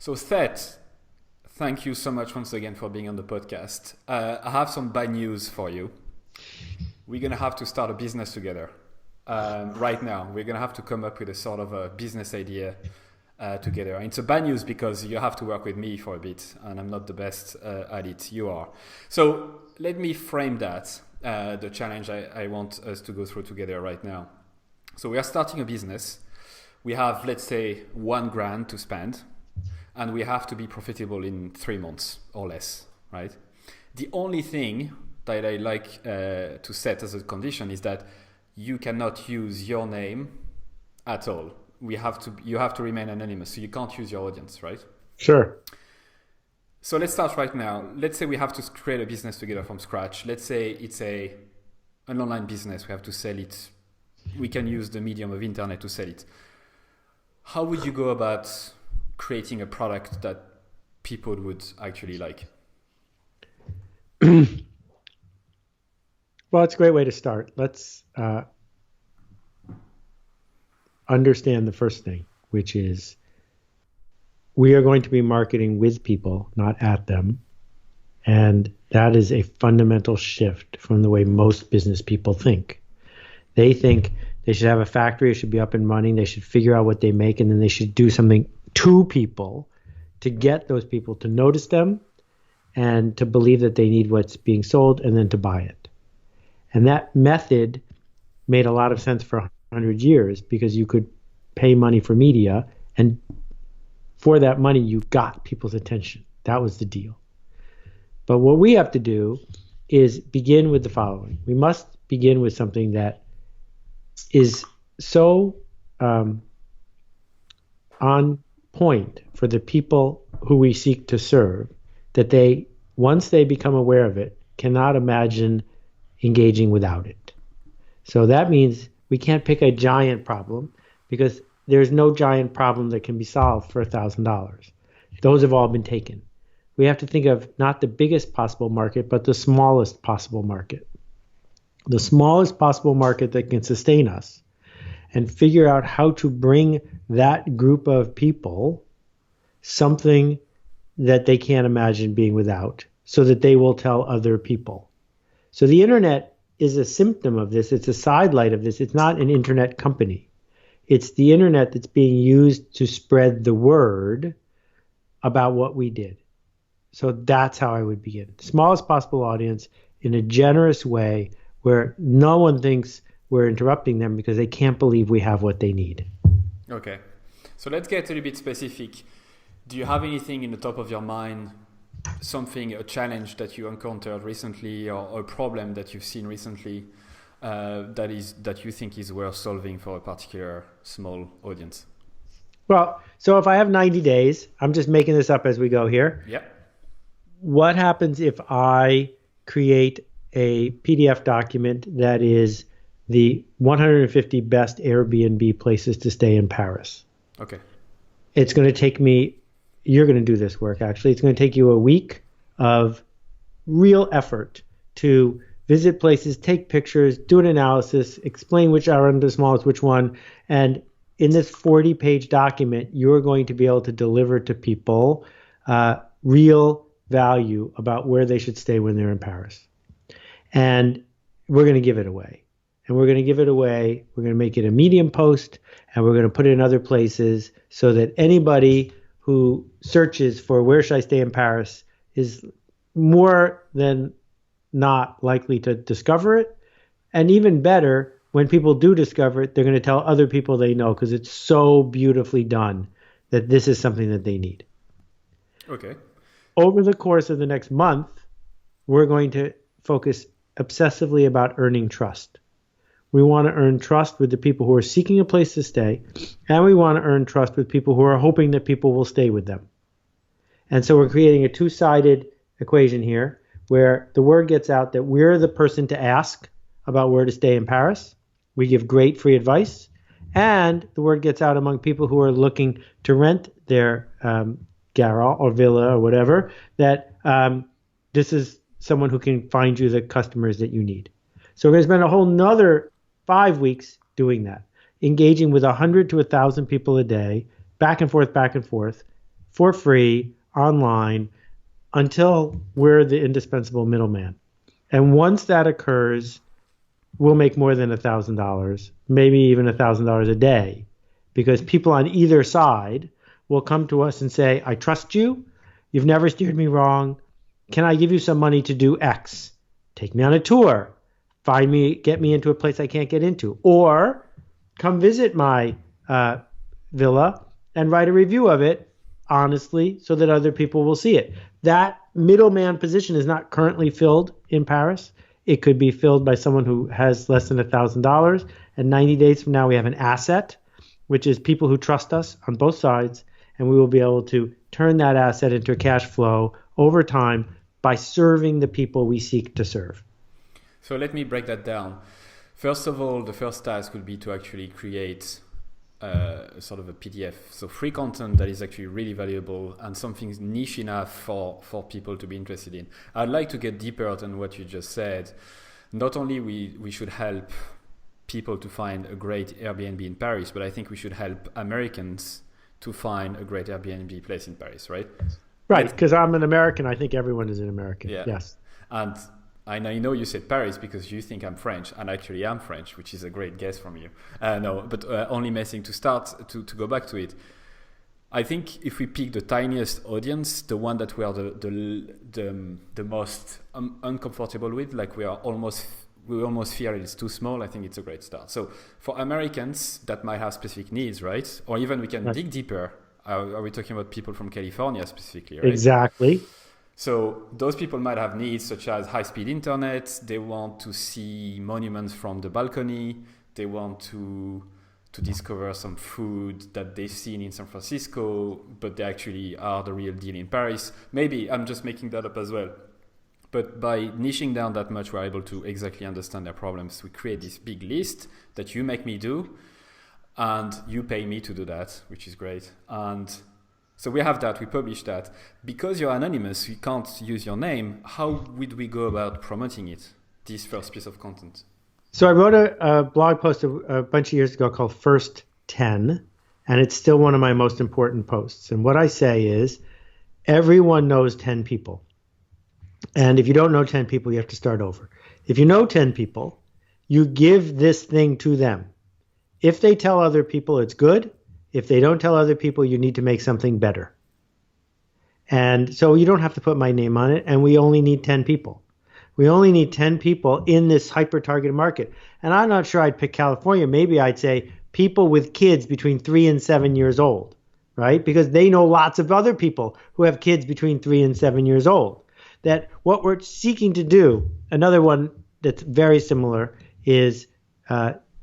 So Seth, thank you so much once again for being on the podcast. I have some bad news for you. We're going to have to start a business together right now. We're going to have to come up with a sort of a business idea together. And it's a bad news because you have to work with me for a bit and I'm not the best at it. You are. So let me frame that, the challenge I want us to go through together right now. So we are starting a business. We have, let's say, $1,000 to spend, and we have to be profitable in 3 months or less, right? The only thing that I like to set as a condition is that you cannot use your name at all. You have to remain anonymous, so you can't use your audience, right? Sure. So let's start right now. Let's say we have to create a business together from scratch. Let's say it's an online business. We have to sell it. We can use the medium of internet to sell it. How would you go about creating a product that people would actually like? Well, it's a great way to start. Let's understand the first thing, which is we are going to be marketing with people, not at them. And that is a fundamental shift from the way most business people think. They think they should have a factory, it should be up and running, they should figure out what they make, and then they should do something to people to get those people to notice them and to believe that they need what's being sold and then to buy it. And that method made a lot of sense for 100 years because you could pay money for media, and for that money, you got people's attention. That was the deal. But what we have to do is begin with the following. We must begin with something that is so on point for the people who we seek to serve that they, once they become aware of it, cannot imagine engaging without it. So that means we can't pick a giant problem because there's no giant problem that can be solved for $1,000. Those have all been taken. We have to think of not the biggest possible market, but the smallest possible market. The smallest possible market that can sustain us, and figure out how to bring that group of people something that they can't imagine being without so that they will tell other people. So the internet is a symptom of this. It's a sidelight of this. It's not an internet company. It's the internet that's being used to spread the word about what we did. So that's how I would begin. Smallest possible audience in a generous way where no one thinks we're interrupting them because they can't believe we have what they need. Okay. So let's get a little bit specific. Do you have anything in the top of your mind, a challenge that you encountered recently or a problem that you've seen recently that you think is worth solving for a particular small audience? Well, so if I have 90 days, I'm just making this up as we go here. Yeah. What happens if I create a PDF document that is the 150 best Airbnb places to stay in Paris? Okay. It's going to take me, you're going to do this work actually, it's going to take you a week of real effort to visit places, take pictures, do an analysis, explain which are the smallest, which one. And in this 40-page document, you're going to be able to deliver to people real value about where they should stay when they're in Paris. And we're going to give it away. And we're going to give it away. We're going to make it a Medium post, and we're going to put it in other places so that anybody who searches for where should I stay in Paris is more than not likely to discover it. And even better, when people do discover it, they're going to tell other people they know because it's so beautifully done that this is something that they need. Okay. Over the course of the next month, we're going to focus obsessively about earning trust. We want to earn trust with the people who are seeking a place to stay, and we want to earn trust with people who are hoping that people will stay with them. And so we're creating a two-sided equation here where the word gets out that we're the person to ask about where to stay in Paris. We give great free advice, and the word gets out among people who are looking to rent their garage or villa or whatever, that this is someone who can find you the customers that you need. So we're going to spend a whole nother 5 weeks doing that, engaging with 100 to 1,000 people a day, back and forth, for free online until we're the indispensable middleman. And once that occurs, we'll make more than $1,000, maybe even $1,000 a day, because people on either side will come to us and say, I trust you. You've never steered me wrong. Can I give you some money to do X? Take me on a tour. Get me into a place I can't get into. Or come visit my villa and write a review of it honestly so that other people will see it. That middleman position is not currently filled in Paris. It could be filled by someone who has less than $1,000. And 90 days from now, we have an asset, which is people who trust us on both sides. And we will be able to turn that asset into a cash flow over time by serving the people we seek to serve. So let me break that down. First of all, the first task would be to actually create sort of a PDF. So free content that is actually really valuable and something niche enough for people to be interested in. I'd like to get deeper than what you just said. Not only we should help people to find a great Airbnb in Paris, but I think we should help Americans to find a great Airbnb place in Paris, right? Right, because I'm an American. I think everyone is an American. Yeah. Yes. And I know you said Paris because you think I'm French, and actually I'm French, which is a great guess from you. Only messing to start to go back to it. I think if we pick the tiniest audience, the one that we are the most uncomfortable with, like we almost fear it's too small, I think it's a great start. So for Americans that might have specific needs, right? Or even we can dig deeper. Are we talking about people from California specifically, right? Exactly. So those people might have needs such as high-speed internet. They want to see monuments from the balcony. They want to discover some food that they've seen in San Francisco, but they actually are the real deal in Paris. Maybe I'm just making that up as well. But by niching down that much, we're able to exactly understand their problems. We create this big list that you make me do, and you pay me to do that, which is great. And so we have that, we publish that. Because you're anonymous, we can't use your name. How would we go about promoting it, this first piece of content? So I wrote a blog post a bunch of years ago called First 10, and it's still one of my most important posts. And what I say is, everyone knows 10 people. And if you don't know 10 people, you have to start over. If you know 10 people, you give this thing to them. If they tell other people, it's good. If they don't tell other people, you need to make something better. And so you don't have to put my name on it, and we only need 10 people. We only need 10 people in this hyper-targeted market. And I'm not sure I'd pick California. Maybe I'd say people with kids between 3 and 7 years old, right? Because they know lots of other people who have kids between 3 and 7 years old. That what we're seeking to do, another one that's very similar is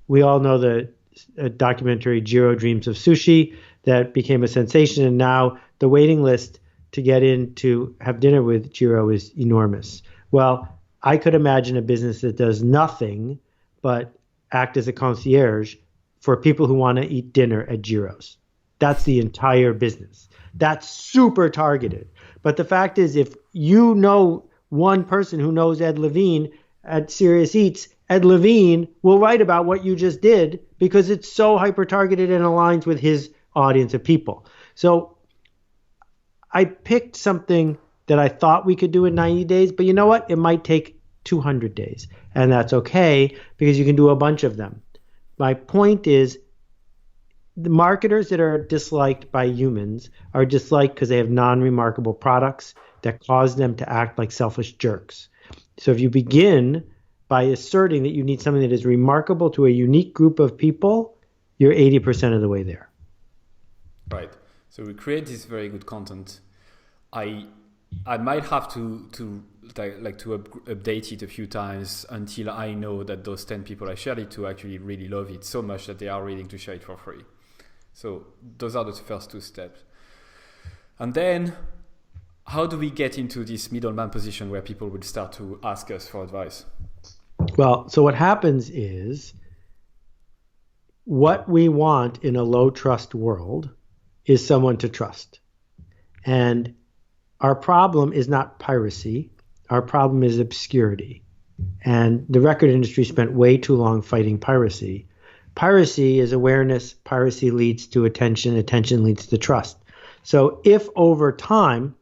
we all know the documentary Jiro Dreams of Sushi that became a sensation, and now the waiting list to get in to have dinner with Jiro is enormous. Well, I could imagine a business that does nothing but act as a concierge for people who want to eat dinner at Jiro's. That's the entire business. That's super targeted. But the fact is, if you know one person who knows Ed Levine at Serious Eats, Ed Levine will write about what you just did because it's so hyper-targeted and aligns with his audience of people. So I picked something that I thought we could do in 90 days, but you know what? It might take 200 days, and that's okay because you can do a bunch of them. My point is, the marketers that are disliked by humans are disliked because they have non-remarkable products that cause them to act like selfish jerks. So if you begin by asserting that you need something that is remarkable to a unique group of people, you're 80% of the way there. Right. So we create this very good content. I might have to update it a few times until I know that those 10 people I shared it to actually really love it so much that they are willing to share it for free. So those are the first two steps. And then how do we get into this middleman position where people will start to ask us for advice? Well, so what happens is what we want in a low trust world is someone to trust. And our problem is not piracy. Our problem is obscurity. And the record industry spent way too long fighting piracy. Piracy is awareness. Piracy leads to attention. Attention leads to trust. So if over time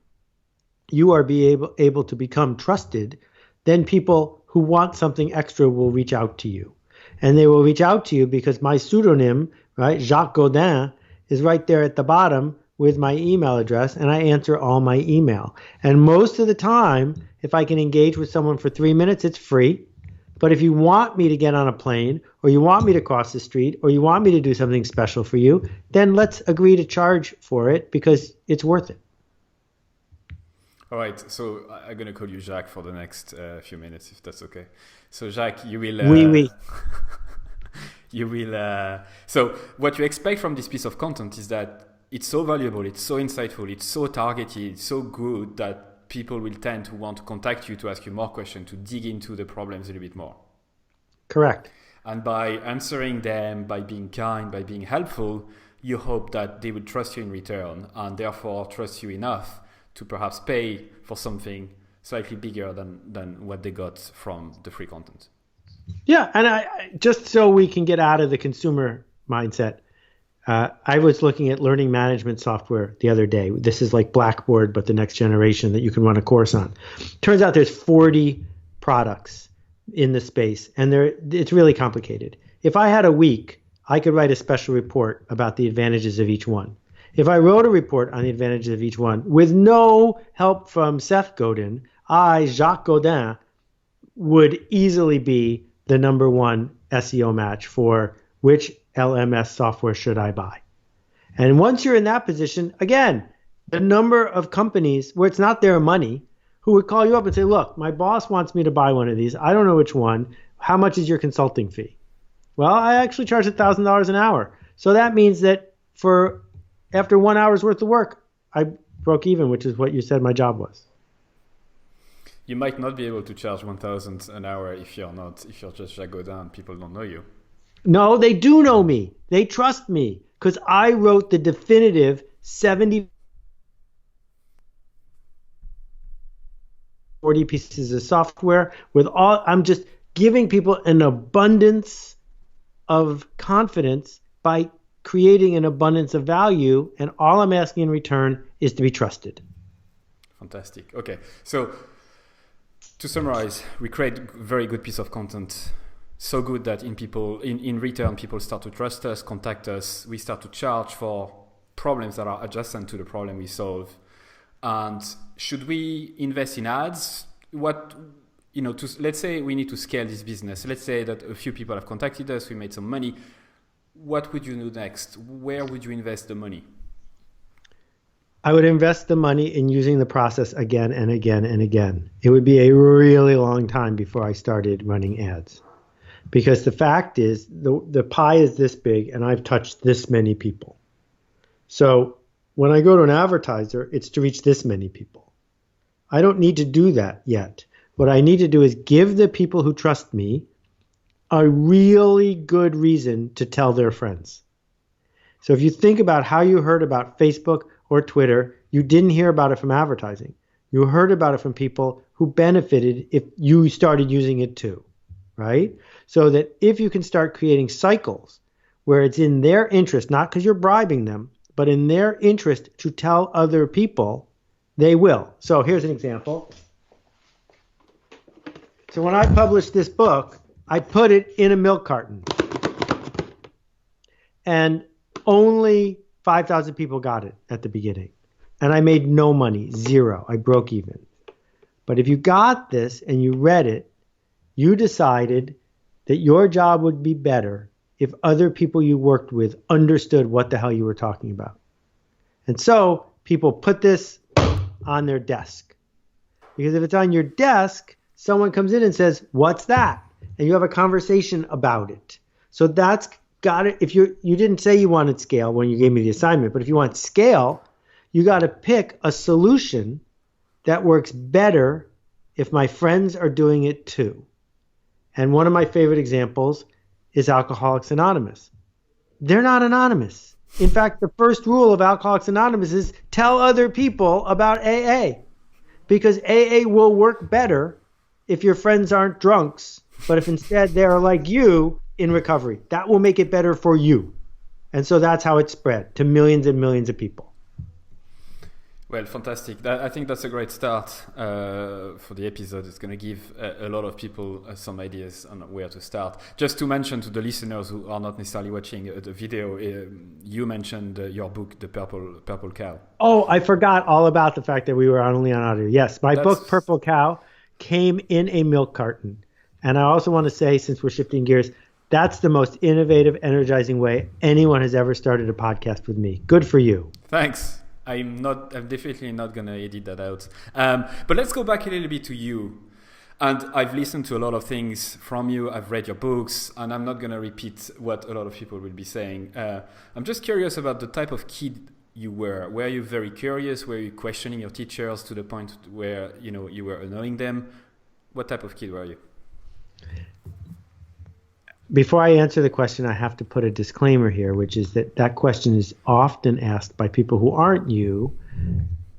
you are able to become trusted, then people who want something extra will reach out to you. And they will reach out to you because my pseudonym, right, Jacques Godin, is right there at the bottom with my email address, and I answer all my email. And most of the time, if I can engage with someone for 3 minutes, it's free. But if you want me to get on a plane, or you want me to cross the street, or you want me to do something special for you, then let's agree to charge for it because it's worth it. All right, so I'm going to call you Jacques for the next few minutes, if that's okay. So Jacques, you will... Oui. You will... So what you expect from this piece of content is that it's so valuable, it's so insightful, it's so targeted, it's so good that people will tend to want to contact you to ask you more questions, to dig into the problems a little bit more. Correct. And by answering them, by being kind, by being helpful, you hope that they will trust you in return and therefore trust you enough to perhaps pay for something slightly bigger than what they got from the free content. Yeah, and I just so we can get out of the consumer mindset, I was looking at learning management software the other day. This is like Blackboard, but the next generation that you can run a course on. Turns out there's 40 products in the space, and it's really complicated. If I had a week, I could write a special report about the advantages of each one. If I wrote a report on the advantages of each one with no help from Seth Godin, I, Jacques Godin, would easily be the number one SEO match for which LMS software should I buy. And once you're in that position, again, the number of companies where it's not their money who would call you up and say, look, my boss wants me to buy one of these. I don't know which one. How much is your consulting fee? Well, I actually charge $1,000 an hour. So that means that after 1 hour's worth of work, I broke even, which is what you said my job was. You might not be able to charge 1,000 an hour if you're just Jacques Godin, people don't know you. No, they do know me. They trust me because I wrote the definitive 40 pieces of software I'm just giving people an abundance of confidence by creating an abundance of value, and all I'm asking in return is to be trusted. Fantastic. Okay, so to summarize, we create a very good piece of content, so good that in return people start to trust us, contact us. We start to charge for problems that are adjacent to the problem we solve. And should we invest in ads? Let's say we need to scale this business. Let's say that a few people have contacted us, we made some money. What would you do next? Where would you invest the money? I would invest the money in using the process again and again and again. It would be a really long time before I started running ads. Because the fact is, the pie is this big and I've touched this many people. So when I go to an advertiser, it's to reach this many people. I don't need to do that yet. What I need to do is give the people who trust me a really good reason to tell their friends. So if you think about how you heard about Facebook or Twitter, you didn't hear about it from advertising. You heard about it from people who benefited if you started using it too, right? So that if you can start creating cycles where it's in their interest, not because you're bribing them, but in their interest to tell other people, they will. So here's an example. So when I published this book, I put it in a milk carton. And only 5,000 people got it at the beginning. And I made no money, zero. I broke even. But if you got this and you read it, you decided that your job would be better if other people you worked with understood what the hell you were talking about. And so people put this on their desk. Because if it's on your desk, someone comes in and says, what's that? And you have a conversation about it. So that's got it. If you didn't say you wanted scale when you gave me the assignment, but if you want scale, you got to pick a solution that works better if my friends are doing it too. And one of my favorite examples is Alcoholics Anonymous. They're not anonymous. In fact, the first rule of Alcoholics Anonymous is tell other people about AA. Because AA will work better if your friends aren't drunks, but if instead they're like you in recovery. That will make it better for you. And so that's how it spread to millions and millions of people. Well, fantastic. I think that's a great start for the episode. It's going to give a lot of people some ideas on where to start. Just to mention to the listeners who are not necessarily watching the video, you mentioned your book, The Purple Cow. Oh, I forgot all about the fact that we were only on audio. Yes, my book, Purple Cow, came in a milk carton. And I also want to say, since we're shifting gears, that's the most innovative, energizing way anyone has ever started a podcast with me. Good for you. Thanks. I'm definitely not going to edit that out. But let's go back a little bit to you. And I've listened to a lot of things from you. I've read your books, and I'm not going to repeat what a lot of people will be saying. I'm just curious about the type of kid you were. Were you very curious? Were you questioning your teachers to the point where you were annoying them? What type of kid were you? Before I answer the question, I have to put a disclaimer here, which is that question is often asked by people who aren't you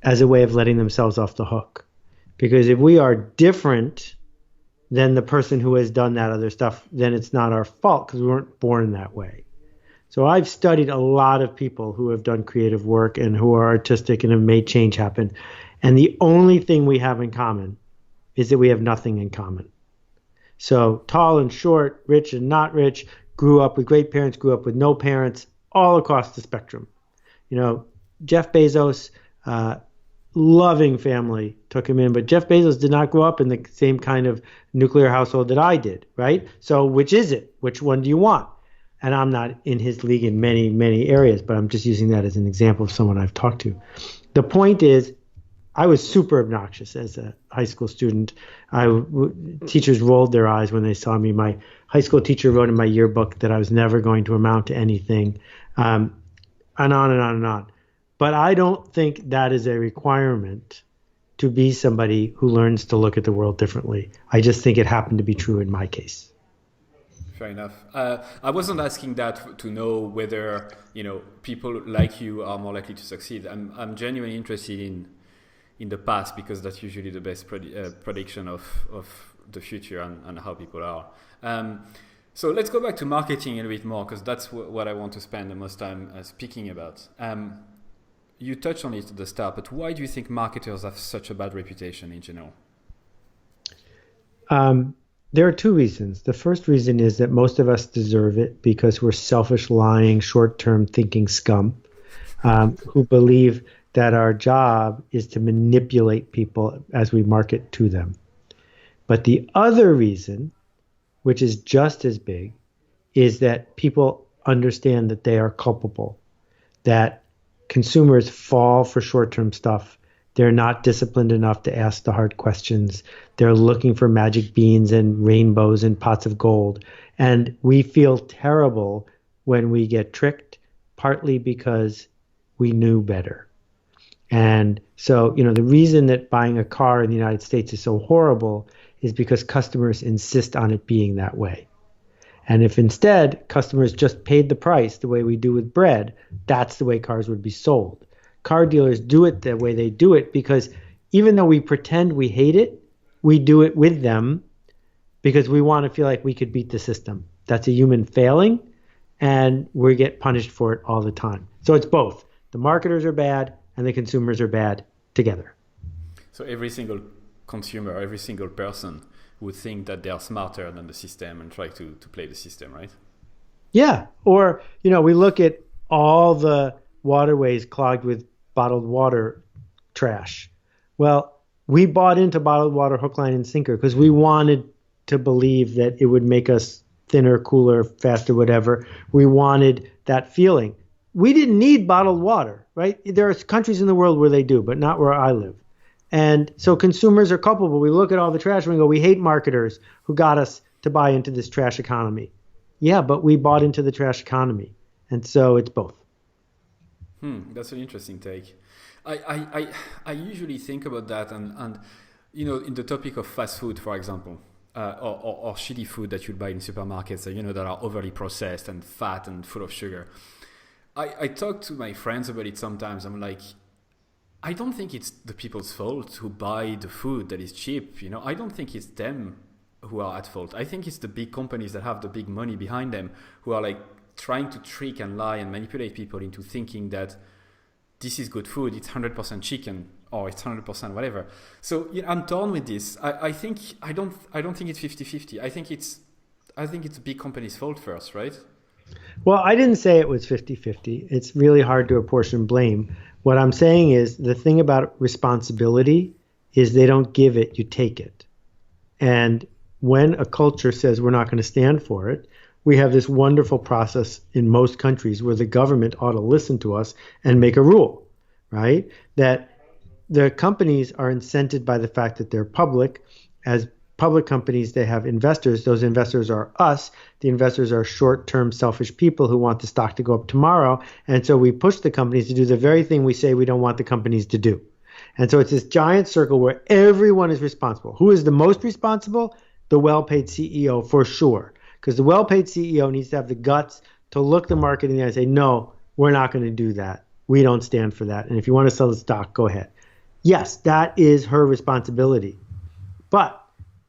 as a way of letting themselves off the hook. Because if we are different than the person who has done that other stuff, then it's not our fault because we weren't born that way. So I've studied a lot of people who have done creative work and who are artistic and have made change happen. And the only thing we have in common is that we have nothing in common. So tall and short, rich and not rich, grew up with great parents, grew up with no parents, all across the spectrum. Jeff Bezos, loving family, took him in, but Jeff Bezos did not grow up in the same kind of nuclear household that I did, right? So which is it? Which one do you want? And I'm not in his league in many, many areas, but I'm just using that as an example of someone I've talked to. The point is, I was super obnoxious as a high school student. Teachers rolled their eyes when they saw me. My high school teacher wrote in my yearbook that I was never going to amount to anything, and on and on and on. But I don't think that is a requirement to be somebody who learns to look at the world differently. I just think it happened to be true in my case. Fair enough. I wasn't asking that to know whether people like you are more likely to succeed. I'm genuinely interested in the past, because that's usually the best prediction of the future and how people are. So let's go back to marketing a little bit more, because that's what I want to spend the most time speaking about. You touched on it at the start, but why do you think marketers have such a bad reputation in general? There are two reasons. The first reason is that most of us deserve it because we're selfish, lying, short-term thinking scum who believe that our job is to manipulate people as we market to them. But the other reason, which is just as big, is that people understand that they are culpable, that consumers fall for short-term stuff. They're not disciplined enough to ask the hard questions. They're looking for magic beans and rainbows and pots of gold. And we feel terrible when we get tricked, partly because we knew better. And so, the reason that buying a car in the United States is so horrible is because customers insist on it being that way. And if instead customers just paid the price the way we do with bread, that's the way cars would be sold. Car dealers do it the way they do it because even though we pretend we hate it, we do it with them because we want to feel like we could beat the system. That's a human failing, and we get punished for it all the time. So it's both. The marketers are bad and the consumers are bad together. So every single consumer, every single person would think that they are smarter than the system and try to play the system, right? Yeah. Or, we look at all the waterways clogged with bottled water trash. Well, we bought into bottled water hook, line, and sinker because we wanted to believe that it would make us thinner, cooler, faster, whatever. We wanted that feeling. We didn't need bottled water, right? There are countries in the world where they do, but not where I live. And so consumers are culpable. We look at all the trash and we go, we hate marketers who got us to buy into this trash economy. Yeah, but we bought into the trash economy. And so it's both. That's an interesting take. I usually think about that and in the topic of fast food, for example, or shitty food that you buy in supermarkets that are overly processed and fat and full of sugar. I talk to my friends about it sometimes. I'm like, I don't think it's the people's fault who buy the food that is cheap. I don't think it's them who are at fault. I think it's the big companies that have the big money behind them who are like trying to trick and lie and manipulate people into thinking that this is good food, it's 100% chicken, or it's 100% whatever. So I'm torn with this. I don't think it's 50-50. I think it's big companies' fault first, right? Well, I didn't say it was 50-50. It's really hard to apportion blame. What I'm saying is the thing about responsibility is they don't give it, you take it. And when a culture says we're not going to stand for it, we have this wonderful process in most countries where the government ought to listen to us and make a rule, right? That the companies are incented by the fact that they're public. As public companies, they have investors. Those investors are us. The investors are short-term selfish people who want the stock to go up tomorrow. And so we push the companies to do the very thing we say we don't want the companies to do. And so it's this giant circle where everyone is responsible. Who is the most responsible? The well-paid CEO, for sure. Because the well-paid CEO needs to have the guts to look the market in the eye and say, no, we're not going to do that. We don't stand for that. And if you want to sell the stock, go ahead. Yes, that is her responsibility. But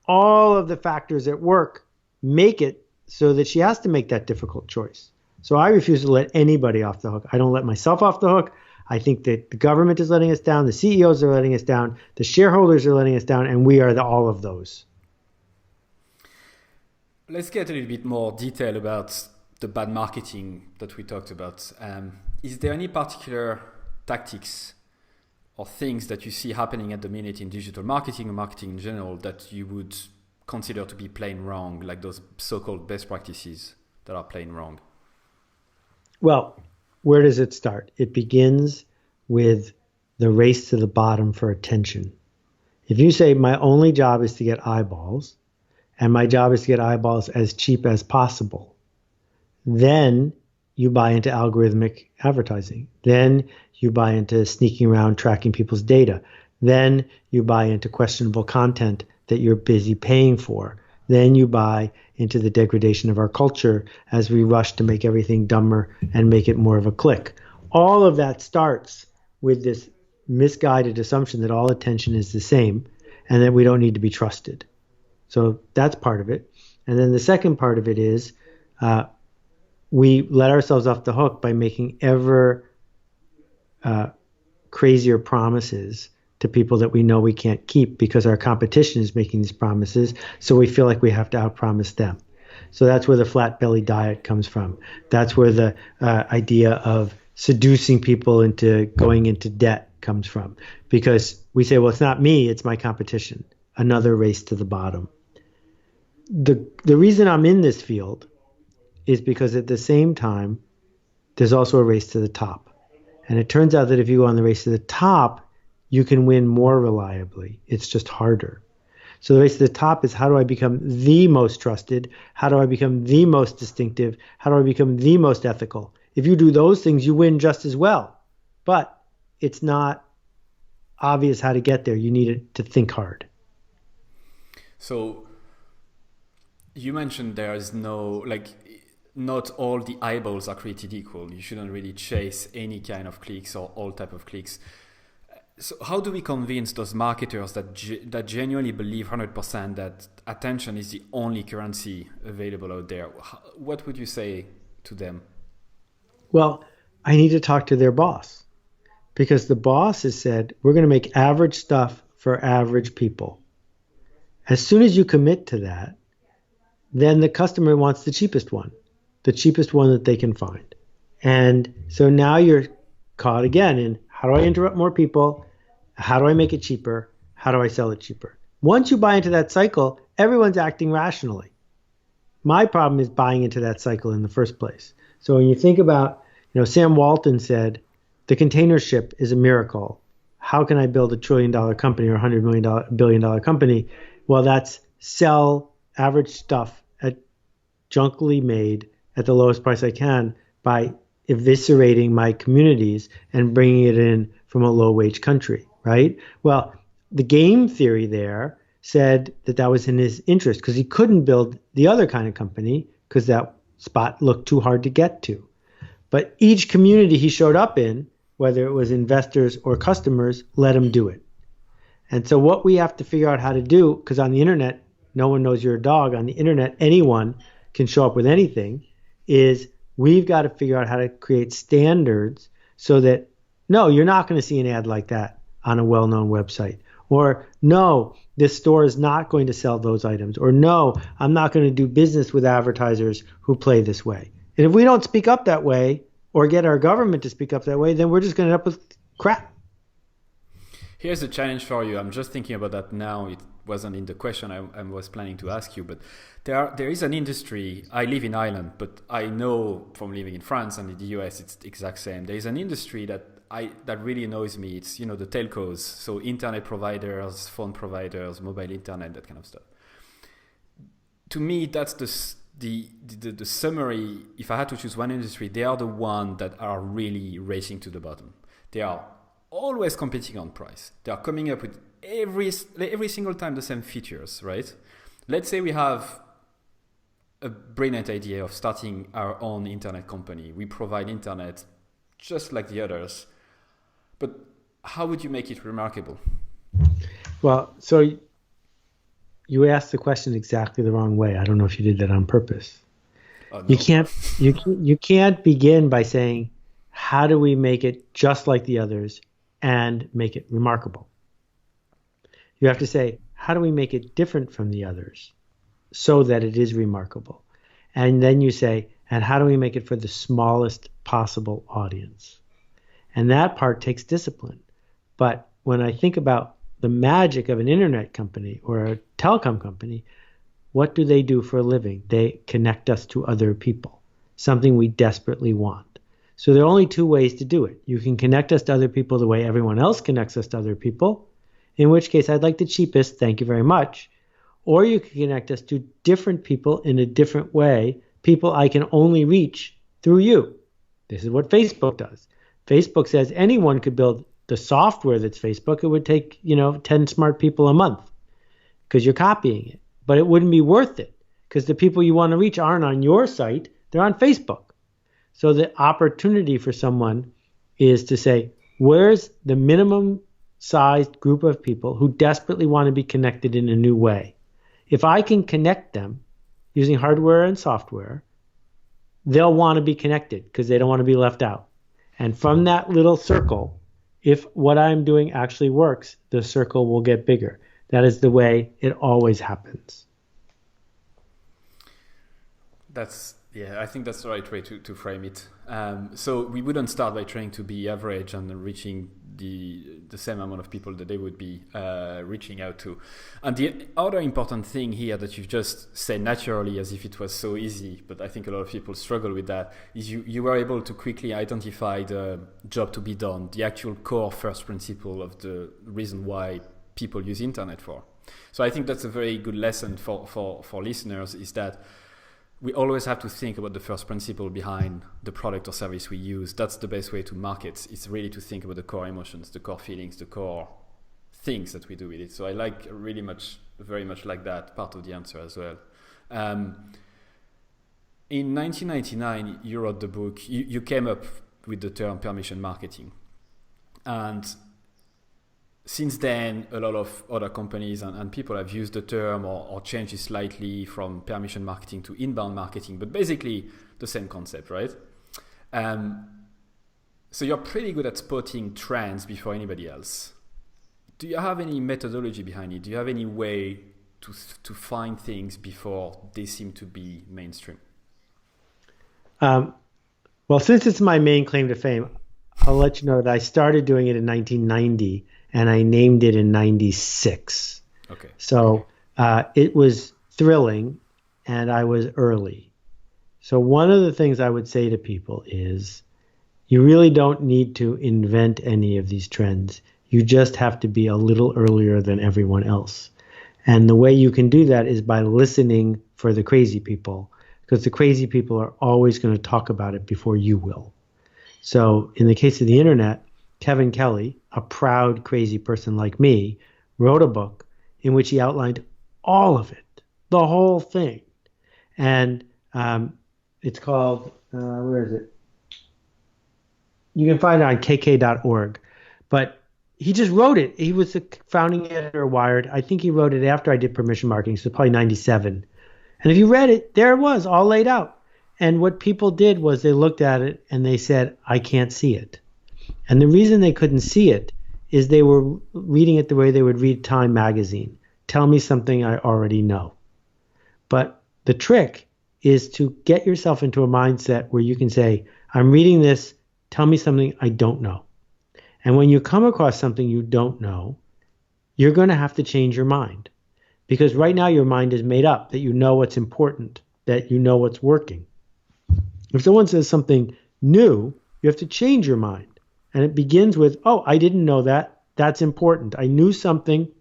all of the factors at work make it so that she has to make that difficult choice. So I refuse to let anybody off the hook. I don't let myself off the hook. I think that the government is letting us down. The CEOs are letting us down. The shareholders are letting us down. And we are all of those. Let's get a little bit more detail about the bad marketing that we talked about. Is there any particular tactics or things that you see happening at the minute in digital marketing or marketing in general that you would consider to be plain wrong, like those so-called best practices that are plain wrong? Well, where does it start? It begins with the race to the bottom for attention. If you say my only job is to get eyeballs, and my job is to get eyeballs as cheap as possible, then you buy into algorithmic advertising. Then you buy into sneaking around tracking people's data. Then you buy into questionable content that you're busy paying for. Then you buy into the degradation of our culture as we rush to make everything dumber and make it more of a click. All of that starts with this misguided assumption that all attention is the same and that we don't need to be trusted. So that's part of it. And then the second part of it is we let ourselves off the hook by making ever crazier promises to people that we know we can't keep because our competition is making these promises. So we feel like we have to outpromise them. So that's where the flat belly diet comes from. That's where the idea of seducing people into going into debt comes from. Because we say, well, it's not me, it's my competition. Another race to the bottom. The reason I'm in this field is because at the same time, there's also a race to the top. And it turns out that if you go on the race to the top, you can win more reliably. It's just harder. So the race to the top is, how do I become the most trusted? How do I become the most distinctive? How do I become the most ethical? If you do those things, you win just as well. But it's not obvious how to get there. You need to think hard. So you mentioned there is no, not all the eyeballs are created equal. You shouldn't really chase any kind of clicks or all type of clicks. So how do we convince those marketers that genuinely believe 100% that attention is the only currency available out there? What would you say to them? Well, I need to talk to their boss, because the boss has said, we're going to make average stuff for average people. As soon as you commit to that, then the customer wants the cheapest one that they can find. And so now you're caught again in, how do I interrupt more people? How do I make it cheaper? How do I sell it cheaper? Once you buy into that cycle, everyone's acting rationally. My problem is buying into that cycle in the first place. So when you think about, Sam Walton said, the container ship is a miracle. How can I build $1 trillion company or $100 billion company? Well, that's sell average stuff at junkily made at the lowest price I can by eviscerating my communities and bringing it in from a low wage country, right? Well, the game theory there said that was in his interest because he couldn't build the other kind of company because that spot looked too hard to get to. But each community he showed up in, whether it was investors or customers, let him do it. And so what we have to figure out how to do, because on the internet, no one knows you're a dog. On the internet, anyone can show up with anything, is we've got to figure out how to create standards so that no, you're not going to see an ad like that on a well-known website. Or no, this store is not going to sell those items. Or no, I'm not going to do business with advertisers who play this way. And if we don't speak up that way or get our government to speak up that way, then we're just going to end up with crap. Here's a challenge for you. I'm just thinking about that now. It wasn't in the question I was planning to ask you, but there is an industry. I live in Ireland, but I know from living in France and in the US, it's the exact same. There is an industry that really annoys me. It's, the telcos, so internet providers, phone providers, mobile internet, that kind of stuff. To me, that's the summary. If I had to choose one industry, they are the ones that are really racing to the bottom. They are always competing on price. They are coming up with every single time the same features, right? Let's say we have a brilliant idea of starting our own internet company. We provide internet just like the others. But how would you make it remarkable? Well, so you asked the question exactly the wrong way. I don't know if you did that on purpose. No. You can't begin by saying, how do we make it just like the others and make it remarkable? You have to say, how do we make it different from the others so that it is remarkable? And then you say, and how do we make it for the smallest possible audience? And that part takes discipline. But when I think about the magic of an internet company or a telecom company, what do they do for a living? They connect us to other people, something we desperately want. So there are only two ways to do it. You can connect us to other people the way everyone else connects us to other people, in which case I'd like the cheapest, thank you very much. Or you can connect us to different people in a different way, people I can only reach through you. This is what Facebook does. Facebook says anyone could build the software that's Facebook. It would take, 10 smart people a month because you're copying it. But it wouldn't be worth it because the people you want to reach aren't on your site. They're on Facebook. So the opportunity for someone is to say, where's the minimum sized group of people who desperately want to be connected in a new way? If I can connect them using hardware and software, they'll want to be connected because they don't want to be left out. And from that little circle, if what I'm doing actually works, the circle will get bigger. That is the way it always happens. I think that's the right way to frame it. So we wouldn't start by trying to be average and reaching the same amount of people that they would be reaching out to. And the other important thing here that you've just said naturally as if it was so easy, but I think a lot of people struggle with that, is you were able to quickly identify the job to be done, the actual core first principle of the reason why people use internet for. So I think that's a very good lesson for listeners, is that we always have to think about the first principle behind the product or service we use. That's the best way to market. It's really to think about the core emotions, the core feelings, the core things that we do with it. So I like very much like that part of the answer as well. In 1999, you wrote the book. You came up with the term permission marketing. And since then, a lot of other companies and people have used the term or changed it slightly from permission marketing to inbound marketing, but basically the same concept, right? So you're pretty good at spotting trends before anybody else. Do you have any methodology behind it? Do you have any way to find things before they seem to be mainstream? Well, since it's my main claim to fame, I'll let you know that I started doing it in 1990. And I named it in 96. Okay. So it was thrilling and I was early. So one of the things I would say to people is you really don't need to invent any of these trends. You just have to be a little earlier than everyone else. And the way you can do that is by listening for the crazy people, because the crazy people are always going to talk about it before you will. So in the case of the internet, Kevin Kelly, a proud, crazy person like me, wrote a book in which he outlined all of it, the whole thing. And it's called, where is it? You can find it on kk.org. But he just wrote it. He was the founding editor of Wired. I think he wrote it after I did permission marketing, so probably 97. And if you read it, there it was, all laid out. And what people did was they looked at it and they said, I can't see it. And the reason they couldn't see it is they were reading it the way they would read Time magazine. Tell me something I already know. But the trick is to get yourself into a mindset where you can say, I'm reading this, tell me something I don't know. And when you come across something you don't know, you're going to have to change your mind. Because right now your mind is made up that you know what's important, that you know what's working. If someone says something new, you have to change your mind. And it begins with, oh, I didn't know that. That's important. I knew something.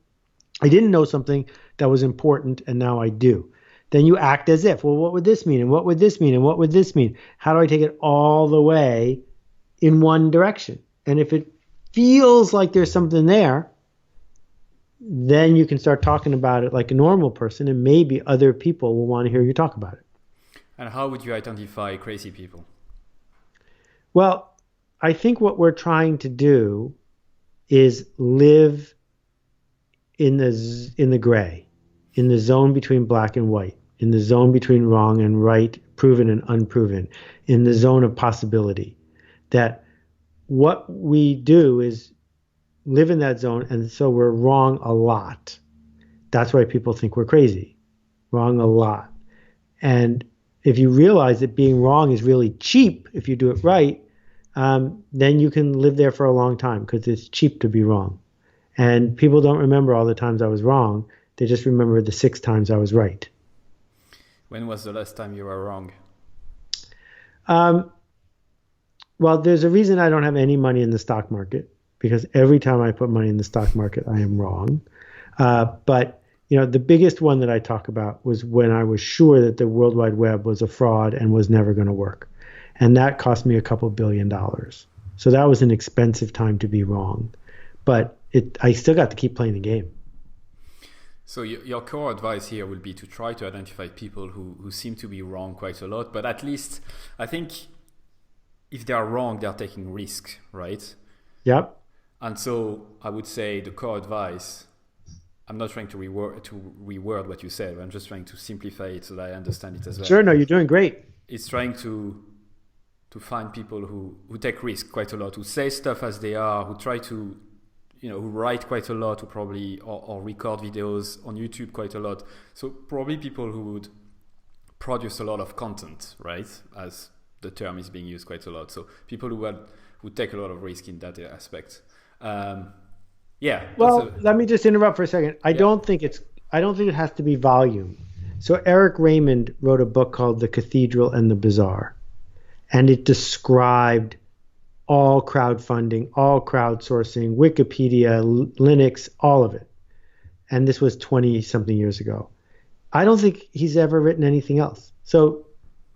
I didn't know something that was important, and now I do. Then you act as if, well, what would this mean? And what would this mean? And what would this mean? How do I take it all the way in one direction? And if it feels like there's something there, then you can start talking about it like a normal person, and maybe other people will want to hear you talk about it. And how would you identify crazy people? Well, I think what we're trying to do is live in the gray, in the zone between black and white, in the zone between wrong and right, proven and unproven, in the zone of possibility. That what we do is live in that zone, and so we're wrong a lot. That's why people think we're crazy. Wrong a lot. And if you realize that being wrong is really cheap if you do it right, then you can live there for a long time because it's cheap to be wrong. And people don't remember all the times I was wrong. They just remember the 6 times I was right. When was the last time you were wrong? Well, there's a reason I don't have any money in the stock market, because every time I put money in the stock market, I am wrong. But the biggest one that I talk about was when I was sure that the World Wide Web was a fraud and was never going to work. And that cost me a couple $2 billion. So that was an expensive time to be wrong. But I still got to keep playing the game. So your core advice here will be to try to identify people who seem to be wrong quite a lot. But at least I think if they are wrong, they are taking risk, right? Yep. And so I would say the core advice, I'm not trying to reword what you said, I'm just trying to simplify it so that I understand it as well. Sure, no, you're doing great. It's trying to find people who take risk quite a lot, who say stuff as they are, who try to, who write quite a lot, who probably, or record videos on YouTube quite a lot. So probably people who would produce a lot of content, right? As the term is being used quite a lot. So people who take a lot of risk in that aspect. Well, let me just interrupt for a second. I don't think it has to be volume. So Eric Raymond wrote a book called The Cathedral and the Bazaar, and it described all crowdfunding, all crowdsourcing, Wikipedia, Linux, all of it. And this was 20 something years ago. I don't think he's ever written anything else. So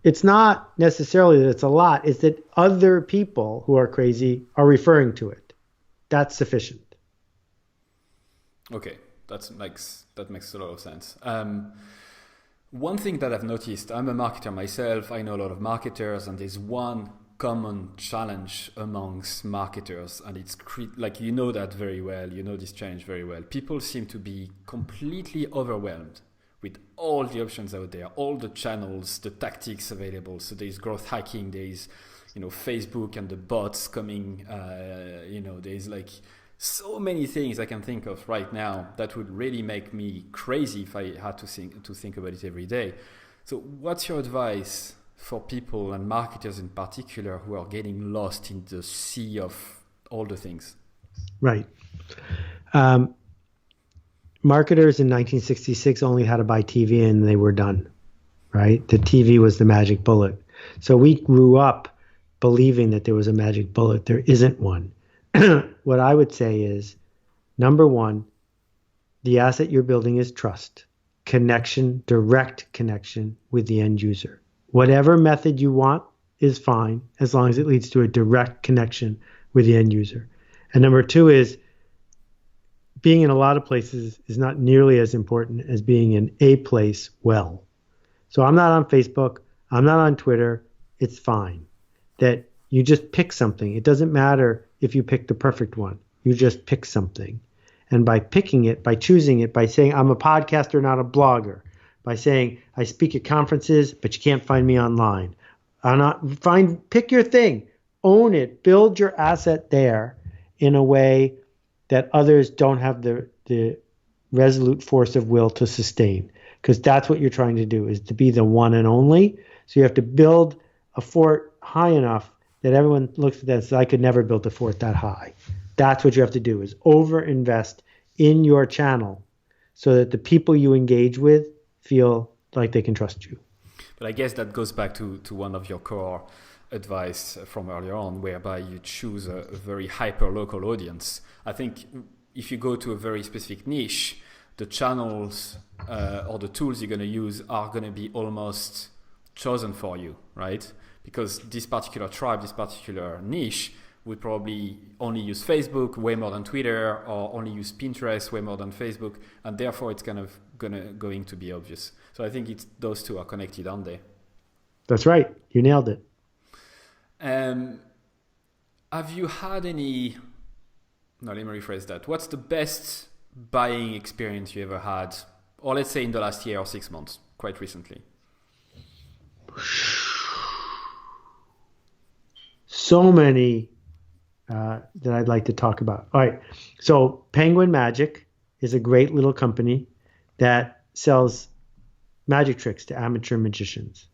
it's not necessarily that it's a lot, it's that other people who are crazy are referring to it. That's sufficient. Okay, that makes a lot of sense. One thing that I've noticed, I'm a marketer myself, I know a lot of marketers, and there's one common challenge amongst marketers, and it's that very well, this challenge very well. People seem to be completely overwhelmed with all the options out there, all the channels, the tactics available. So there's growth hacking, there's Facebook and the bots coming, there's so many things I can think of right now that would really make me crazy if I had to think about it every day. So what's your advice for people and marketers in particular who are getting lost in the sea of all the things? Right. Marketers in 1966 only had to buy TV and they were done, right? The TV was the magic bullet. So we grew up believing that there was a magic bullet. There isn't one. What I would say is, number one, the asset you're building is trust, connection, direct connection with the end user. Whatever method you want is fine as long as it leads to a direct connection with the end user. And number two is, being in a lot of places is not nearly as important as being in a place well. So I'm not on Facebook. I'm not on Twitter. It's fine that you just pick something. It doesn't matter if you pick the perfect one. You just pick something. And by picking it, by choosing it, by saying I'm a podcaster, not a blogger, by saying I speak at conferences, but you can't find me online. Pick your thing. own it, build your asset there in a way that others don't have the resolute force of will to sustain. Because that's what you're trying to do, is to be the one and only. So you have to build a fort high enough that everyone looks at that and says, I could never build a fort that high. That's what you have to do, is over-invest in your channel so that the people you engage with feel like they can trust you. But I guess that goes back to one of your core advice from earlier on, whereby you choose a very hyper-local audience. I think if you go to a very specific niche, the channels or the tools you're going to use are going to be almost chosen for you, right? Because this particular tribe, this particular niche would probably only use Facebook way more than Twitter, or only use Pinterest way more than Facebook, and therefore it's kind of going to be obvious. So I think those two are connected, aren't they? That's right. You nailed it. Have you had any... No, let me rephrase that. What's the best buying experience you ever had, or let's say in the last year or 6 months, quite recently? So many that I'd like to talk about. All right. So Penguin Magic is a great little company that sells magic tricks to amateur magicians.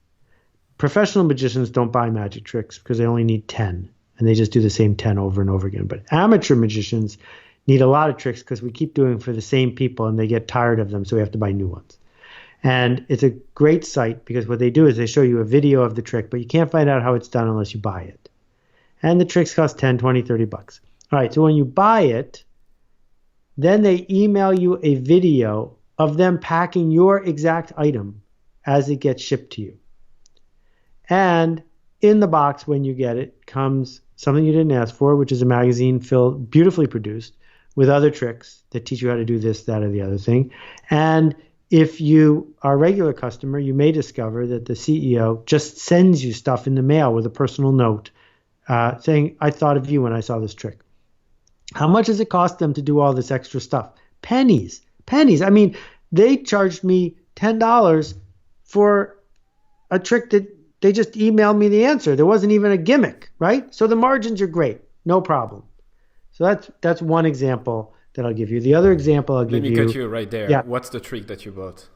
Professional magicians don't buy magic tricks because they only need 10, and they just do the same 10 over and over again. But amateur magicians need a lot of tricks because we keep doing for the same people and they get tired of them, so we have to buy new ones. And it's a great site because what they do is they show you a video of the trick, but you can't find out how it's done unless you buy it. And the tricks cost 10, 20, 30 bucks. All right, so when you buy it, then they email you a video of them packing your exact item as it gets shipped to you. And in the box when you get it comes something you didn't ask for, which is a magazine filled, beautifully produced, with other tricks that teach you how to do this, that, or the other thing. And if you are a regular customer, you may discover that the CEO just sends you stuff in the mail with a personal note saying, I thought of you when I saw this trick. How much does it cost them to do all this extra stuff? Pennies. I mean, they charged me $10 for a trick that they just emailed me the answer. There wasn't even a gimmick, right? So the margins are great. No problem. So that's one example that I'll give you. The other example I'll give you... Let me cut you right there. Yeah. What's the trick that you bought?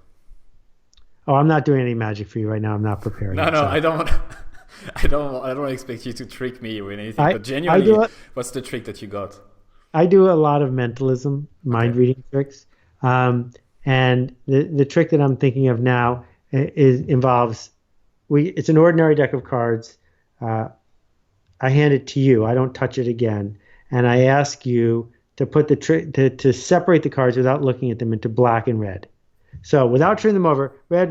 Oh, I'm not doing any magic for you right now. I'm not preparing. No, I don't. I don't expect you to trick me with anything. But genuinely, what's the trick that you got? I do a lot of mentalism, mind reading tricks, and the trick that I'm thinking of now involves it's an ordinary deck of cards. I hand it to you. I don't touch it again, and I ask you to put the trick to separate the cards without looking at them into black and red. So without turning them over, red,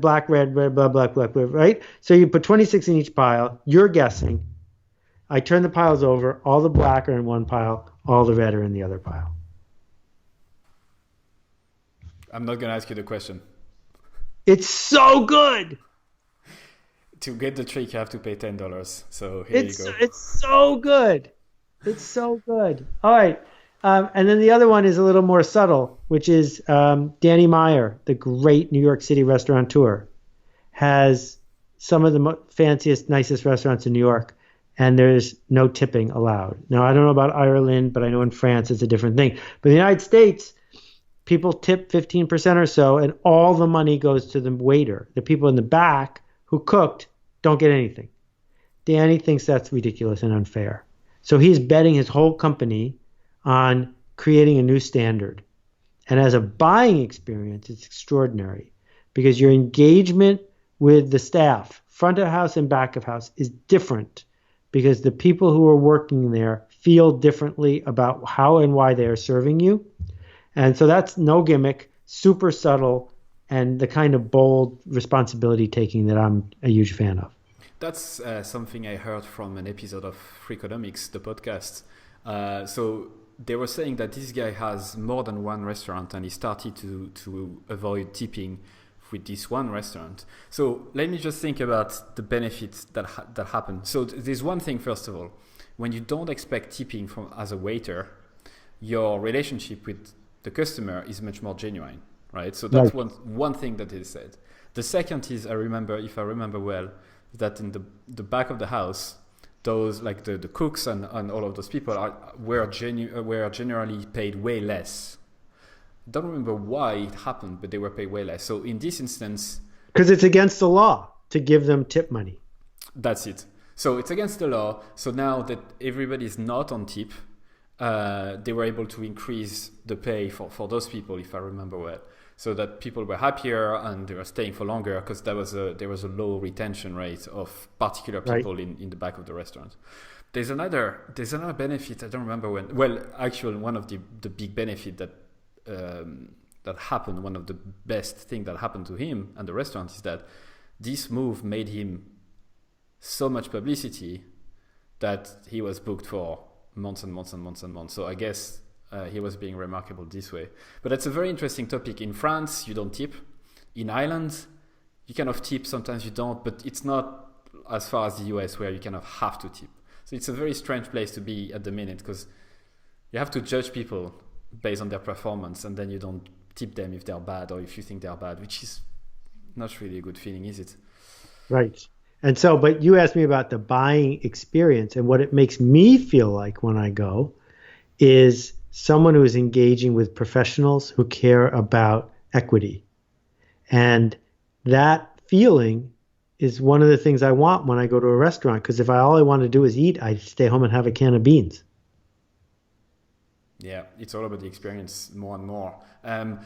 black, red, black, right? So you put 26 in each pile. You're guessing. I turn the piles over. All the black are in one pile. All the red are in the other pile. I'm not going to ask you the question. It's so good. To get the trick, you have to pay $10. So here you go. It's so good. It's so good. All right. And then the other one is a little more subtle, which is Danny Meyer, the great New York City restaurateur, has some of the fanciest, nicest restaurants in New York, and there's no tipping allowed. Now, I don't know about Ireland, but I know in France it's a different thing. But in the United States, people tip 15% or so, and all the money goes to the waiter. The people in the back who cooked don't get anything. Danny thinks that's ridiculous and unfair. So he's betting his whole company on creating a new standard. And as a buying experience, it's extraordinary because your engagement with the staff, front of house and back of house, is different because the people who are working there feel differently about how and why they are serving you. And so that's no gimmick, super subtle, and the kind of bold responsibility taking that I'm a huge fan of. That's something I heard from an episode of Freakonomics, the podcast. So they were saying that this guy has more than one restaurant and he started to avoid tipping with this one restaurant. So let me just think about the benefits that happen. So there's one thing, first of all, when you don't expect tipping as a waiter, your relationship with the customer is much more genuine, right? So that's one thing that is said. The second is, if I remember well, that in the back of the house, those like the cooks and all of those people were generally paid way less. Don't remember why it happened, but they were paid way less. So in this instance, because it's against the law to give them tip money. That's it. So it's against the law. So now that everybody is not on tip, they were able to increase the pay for those people, if I remember well, so that people were happier and they were staying for longer because there was a low retention rate of particular people in the back of the restaurant. There's another benefit, I don't remember when. Well, actually, one of the big benefit that happened, one of the best thing that happened to him and the restaurant is that this move made him so much publicity that he was booked for months and months and months and months. So I guess he was being remarkable this way. But that's a very interesting topic. In France, you don't tip. In Ireland, you kind of tip, sometimes you don't, but it's not as far as the US where you kind of have to tip. So it's a very strange place to be at the minute because you have to judge people based on their performance and then you don't tip them if they're bad or if you think they're bad, which is not really a good feeling, is it? Right. And so, but you asked me about the buying experience, and what it makes me feel like when I go is someone who is engaging with professionals who care about equity. And that feeling is one of the things I want when I go to a restaurant, because if all I want to do is eat, I stay home and have a can of beans. Yeah, it's all about the experience more and more. I'm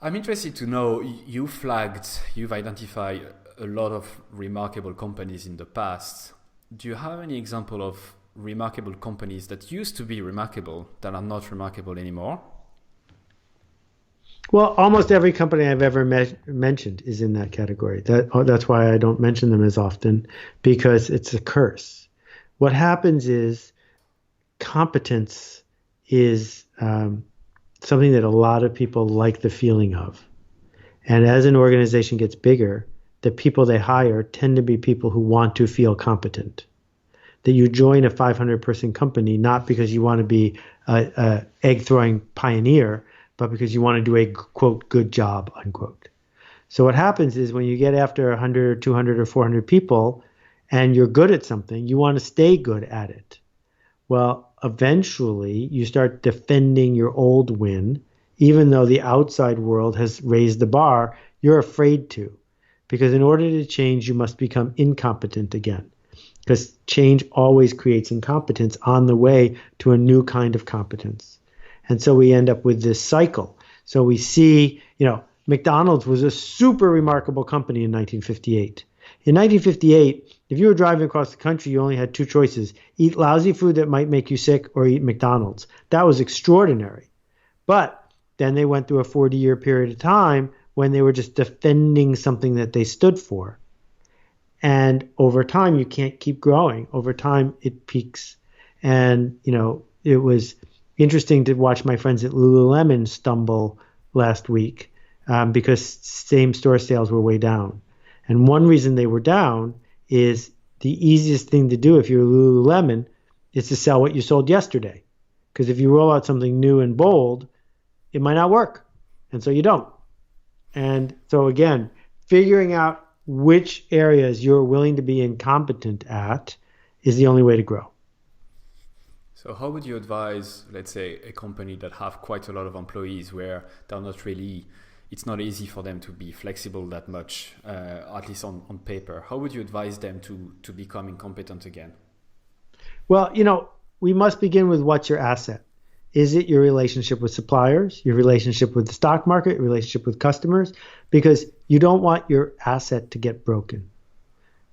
interested to know, you've identified a lot of remarkable companies in the past. Do you have any example of remarkable companies that used to be remarkable that are not remarkable anymore? Well, almost every company I've ever mentioned is in that category. That's why I don't mention them as often, because it's a curse. What happens is competence is something that a lot of people like the feeling of. And as an organization gets bigger, the people they hire tend to be people who want to feel competent. That you join a 500-person company not because you want to be a egg-throwing pioneer, but because you want to do a, quote, good job, unquote. So what happens is when you get after 100 or 200 or 400 people and you're good at something, you want to stay good at it. Well, eventually you start defending your old win, even though the outside world has raised the bar, you're afraid to. Because in order to change, you must become incompetent again. Because change always creates incompetence on the way to a new kind of competence. And so we end up with this cycle. So we see, McDonald's was a super remarkable company in 1958. In 1958, if you were driving across the country, you only had two choices: eat lousy food that might make you sick or eat McDonald's. That was extraordinary. But then they went through a 40-year period of time when they were just defending something that they stood for. And over time, you can't keep growing. Over time, it peaks. And, it was interesting to watch my friends at Lululemon stumble last week because same-store sales were way down. And one reason they were down is the easiest thing to do if you're Lululemon is to sell what you sold yesterday. Because if you roll out something new and bold, it might not work. And so you don't. And so again, figuring out which areas you're willing to be incompetent at is the only way to grow. So how would you advise, let's say, a company that have quite a lot of employees where they're not really, it's not easy for them to be flexible that much, at least on paper. How would you advise them to become incompetent again? Well, we must begin with what's your asset. Is it your relationship with suppliers, your relationship with the stock market, your relationship with customers? Because you don't want your asset to get broken.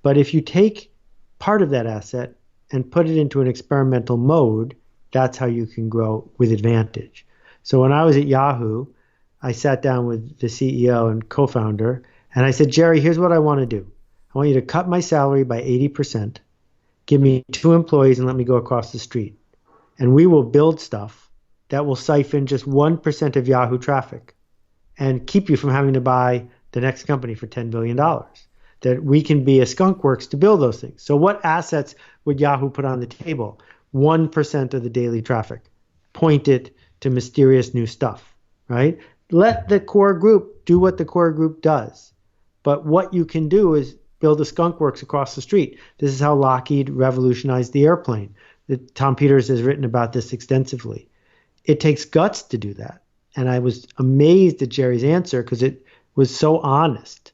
But if you take part of that asset and put it into an experimental mode, that's how you can grow with advantage. So when I was at Yahoo, I sat down with the CEO and co-founder, and I said, Jerry, here's what I want to do. I want you to cut my salary by 80%, give me 2 employees, and let me go across the street. And we will build stuff that will siphon just 1% of Yahoo traffic and keep you from having to buy the next company for $10 billion. That we can be a skunkworks to build those things. So what assets would Yahoo put on the table? 1% of the daily traffic. Point it to mysterious new stuff, right? Let the core group do what the core group does. But what you can do is build a skunk works across the street. This is how Lockheed revolutionized the airplane. Tom Peters has written about this extensively. It takes guts to do that. And I was amazed at Jerry's answer because it was so honest.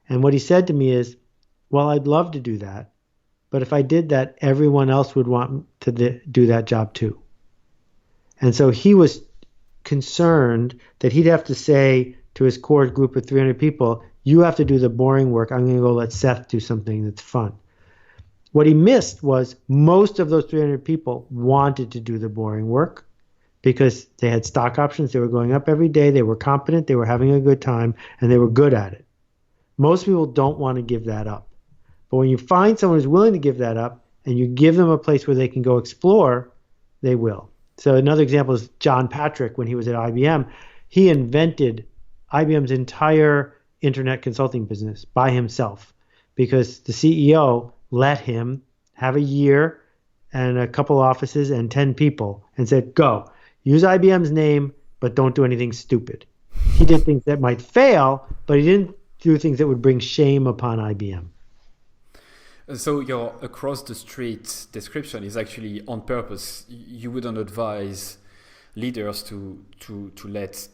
And what he said to me is, well, I'd love to do that. But if I did that, everyone else would want to do that job too. And so he was concerned that he'd have to say to his core group of 300 people, you have to do the boring work. I'm going to go let Seth do something that's fun. What he missed was most of those 300 people wanted to do the boring work because they had stock options. They were going up every day. They were competent. They were having a good time, and they were good at it. Most people don't want to give that up. But when you find someone who's willing to give that up and you give them a place where they can go explore, they will. So another example is John Patrick when he was at IBM. He invented IBM's entire internet consulting business by himself because the CEO let him have a year and a couple offices and 10 people and said, go, use IBM's name, but don't do anything stupid. He did things that might fail, but he didn't do things that would bring shame upon IBM. So your across the street description is actually on purpose. You wouldn't advise leaders to let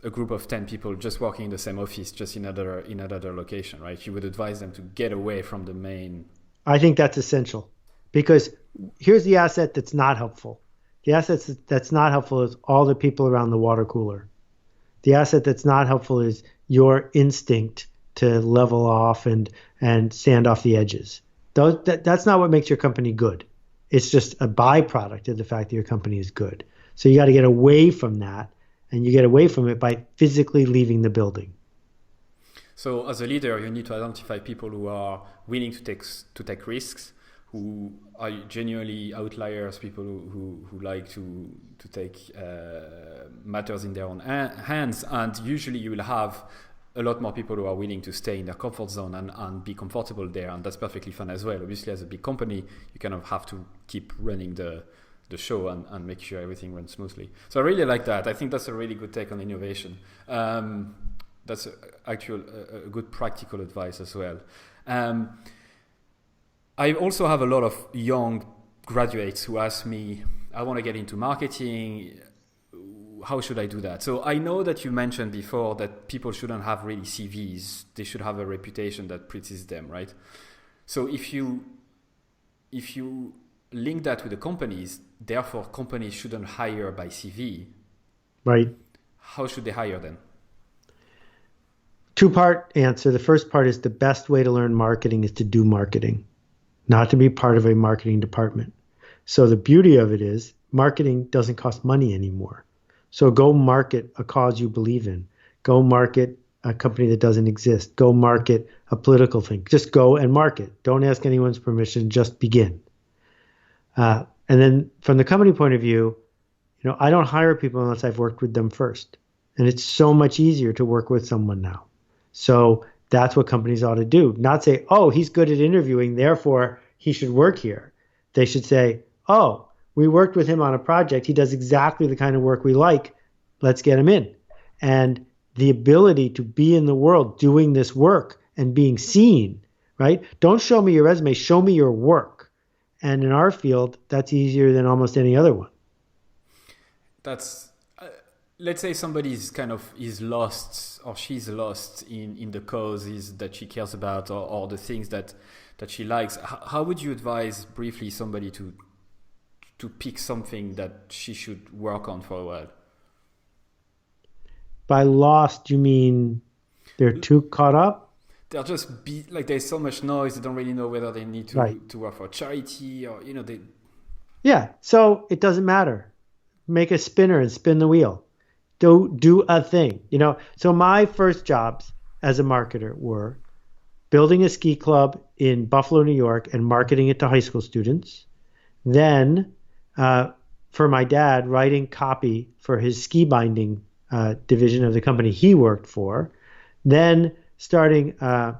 a group of 10 people just working in the same office, just in another location, right? You would advise them to get away from the main. I think that's essential because here's the asset that's not helpful. The asset that's not helpful is all the people around the water cooler. The asset that's not helpful is your instinct to level off and sand off the edges. That's not what makes your company good. It's just a byproduct of the fact that your company is good. So you got to get away from that, and you get away from it by physically leaving the building. So as a leader, you need to identify people who are willing to take risks, who are genuinely outliers, people who like to take matters in their own hands, and usually you will have a lot more people who are willing to stay in their comfort zone and be comfortable there, and that's perfectly fine as well. Obviously, as a big company, you kind of have to keep running the show and make sure everything runs smoothly. So I really like that. I think that's a really good take on innovation. That's a good practical advice as well. I also have a lot of young graduates who ask me, I want to get into marketing. How should I do that? So I know that you mentioned before that people shouldn't have really CVs. They should have a reputation that precedes them, right? So if you link that with the companies, therefore companies shouldn't hire by CV. Right. How should they hire then? Two-part answer. The first part is the best way to learn marketing is to do marketing, not to be part of a marketing department. So the beauty of it is marketing doesn't cost money anymore. So go market a cause you believe in. Go market a company that doesn't exist. Go market a political thing. Just go and market. Don't ask anyone's permission. Just begin. And then from the company point of view, I don't hire people unless I've worked with them first. And it's so much easier to work with someone now. So that's what companies ought to do. Not say, oh, he's good at interviewing, therefore he should work here. They should say, oh, we worked with him on a project. He does exactly the kind of work we like. Let's get him in. And the ability to be in the world doing this work and being seen, right? Don't show me your resume, show me your work. And in our field, that's easier than almost any other one. That's, let's say somebody is lost or she's lost in the causes that she cares about or the things that she likes. How would you advise briefly somebody to pick something that she should work on for a while? By lost, you mean they're too caught up? They're just there's so much noise, they don't really know whether they need to work for a charity or, they... Yeah, so it doesn't matter. Make a spinner and spin the wheel. Do a thing, So my first jobs as a marketer were building a ski club in Buffalo, New York, and marketing it to high school students. Then, for my dad, writing copy for his ski binding division of the company he worked for. Then starting a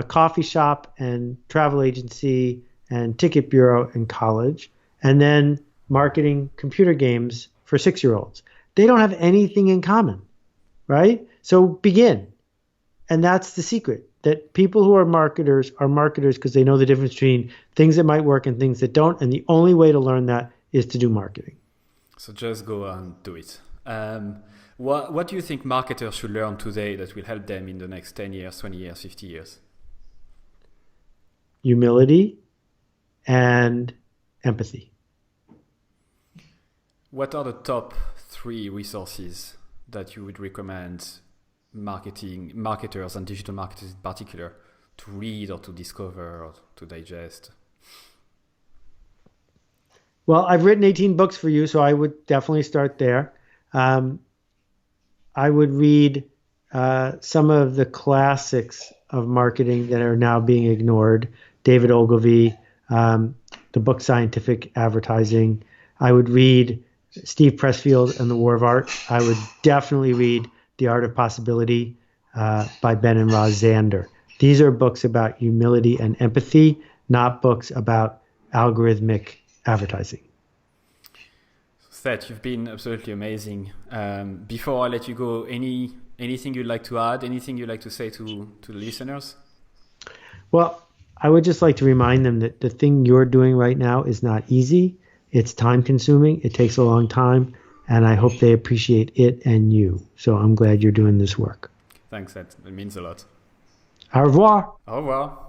coffee shop and travel agency and ticket bureau in college. And then marketing computer games for 6-year-olds. They don't have anything in common, right? So begin. And that's the secret. that people who are marketers because they know the difference between things that might work and things that don't. And the only way to learn that is to do marketing. So just go and do it. What do you think marketers should learn today that will help them in the next 10 years, 20 years, 50 years? Humility and empathy. What are the top 3 resources that you would recommend marketers and digital marketers in particular to read or to discover or to digest? Well, I've written 18 books for you, so I would definitely start there. I would read some of the classics of marketing that are now being ignored. David Ogilvy, the book Scientific Advertising. I would read Steve Pressfield and the War of Art. I would definitely read The Art of Possibility by Ben and Roz Zander. These are books about humility and empathy, not books about algorithmic advertising. Seth, you've been absolutely amazing. Before I let you go, anything you'd like to add? Anything you'd like to say to the listeners? Well, I would just like to remind them that the thing you're doing right now is not easy. It's time consuming. It takes a long time. And I hope they appreciate it and you. So I'm glad you're doing this work. Thanks, Seth. It means a lot. Au revoir. Au revoir.